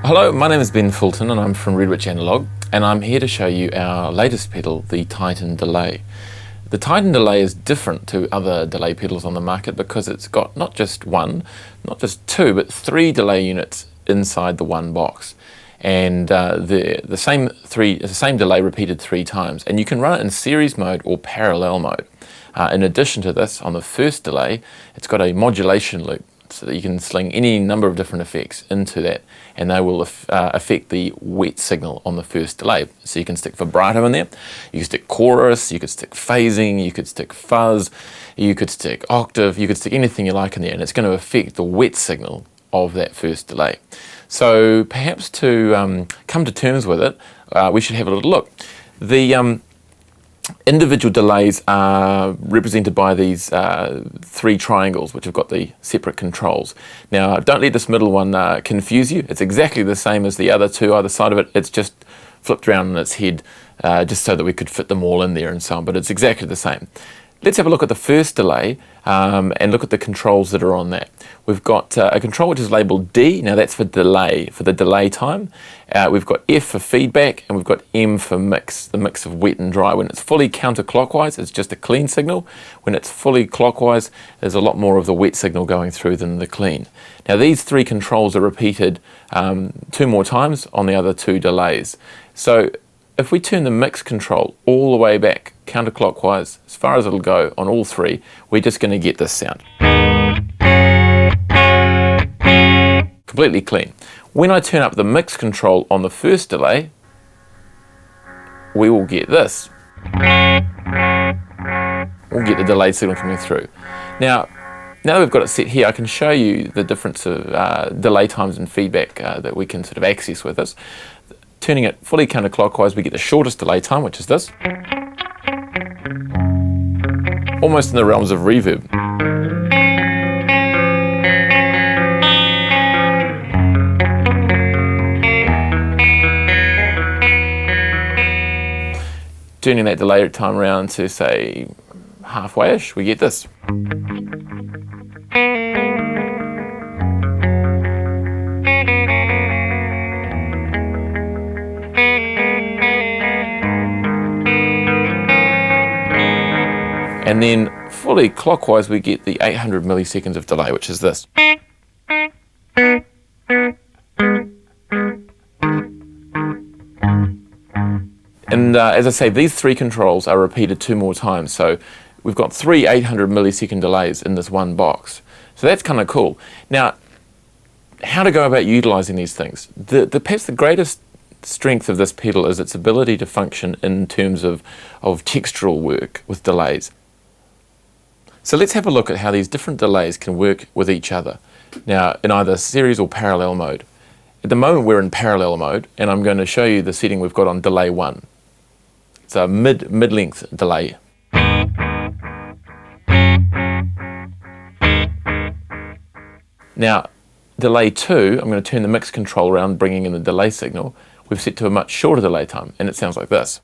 Hello, my name is Ben Fulton and I'm from Redwich Analog, and I'm here to show you our latest pedal, the Titan Delay. The Titan Delay is different to other delay pedals on the market because it's got not just one, not just two, but three delay units inside the one box. And the same delay repeated three times, and you can run it in series mode or parallel mode. In addition to this, on the first delay, it's got a modulation loop, so that you can sling any number of different effects into that, and they will affect the wet signal on the first delay. So you can stick vibrato in there, you can stick chorus, you could stick phasing, you could stick fuzz, you could stick octave, you could stick anything you like in there, and it's going to affect the wet signal of that first delay. So perhaps to come to terms with it, we should have a little look. The individual delays are represented by these three triangles which have got the separate controls. Now don't let this middle one confuse you. It's exactly the same as the other two either side of it. It's just flipped around on its head just so that we could fit them all in there and so on, but it's exactly the same. Let's have a look at the first delay and look at the controls that are on that. We've got a control which is labelled D. Now that's for delay, for the delay time. We've got F for feedback, and we've got M for mix, the mix of wet and dry. When it's fully counterclockwise, it's just a clean signal. When it's fully clockwise, there's a lot more of the wet signal going through than the clean. Now these three controls are repeated two more times on the other two delays. So if we turn the mix control all the way back counterclockwise, as far as it'll go on all three, we're just going to get this sound. Completely clean. When I turn up the mix control on the first delay, we will get this. We'll get the delay signal coming through. Now that we've got it set here, I can show you the difference of delay times and feedback that we can sort of access with this. Turning it fully counterclockwise, we get the shortest delay time, which is this. Almost in the realms of reverb. Turning that delay time around to, say, halfway-ish, we get this. And then fully clockwise, we get the 800 milliseconds of delay, which is this. And as I say, these three controls are repeated two more times. So we've got three 800 millisecond delays in this one box. So that's kind of cool. Now, how to go about utilizing these things? Perhaps the greatest strength of this pedal is its ability to function in terms of textural work with delays. So let's have a look at how these different delays can work with each other. Now, in either series or parallel mode. At the moment we're in parallel mode, and I'm going to show you the setting we've got on delay 1. It's a mid-length delay. Now, delay 2, I'm going to turn the mix control around, bringing in the delay signal. We've set to a much shorter delay time, and it sounds like this.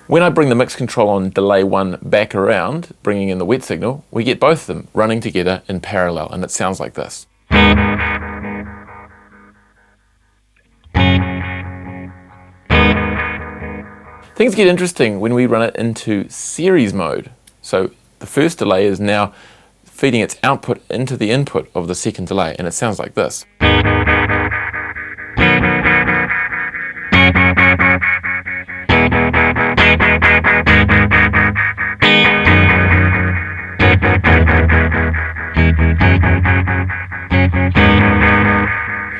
When I bring the mix control on delay 1 back around, bringing in the wet signal, we get both of them running together in parallel, and it sounds like this. Things get interesting when we run it into series mode. So the first delay is now feeding its output into the input of the second delay, and it sounds like this.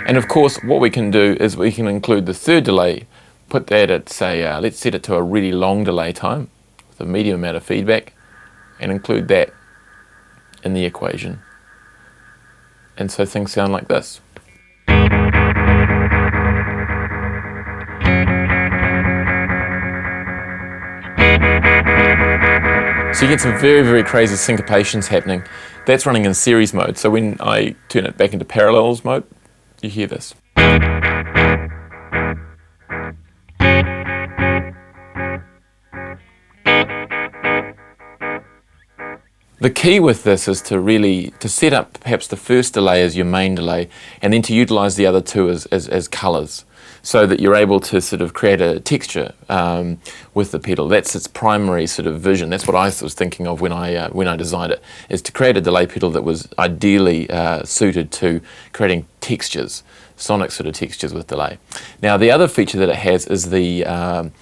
And of course, what we can do is we can include the third delay, put that at, say, let's set it to a really long delay time with a medium amount of feedback, and include that in the equation. And so things sound like this. So you get some very, very crazy syncopations happening. That's running in series mode. So when I turn it back into parallels mode, you hear this. The key with this is to set up perhaps the first delay as your main delay, and then to utilize the other two as colors, so that you're able to sort of create a texture with the pedal. That's its primary sort of vision. That's what I was thinking of when I designed it, is to create a delay pedal that was ideally suited to creating textures, sonic sort of textures with delay. Now the other feature that it has is the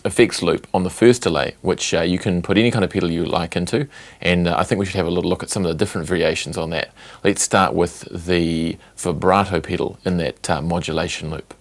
effects loop on the first delay, which you can put any kind of pedal you like into, and I think we should have a little look at some of the different variations on that. Let's start with the vibrato pedal in that modulation loop.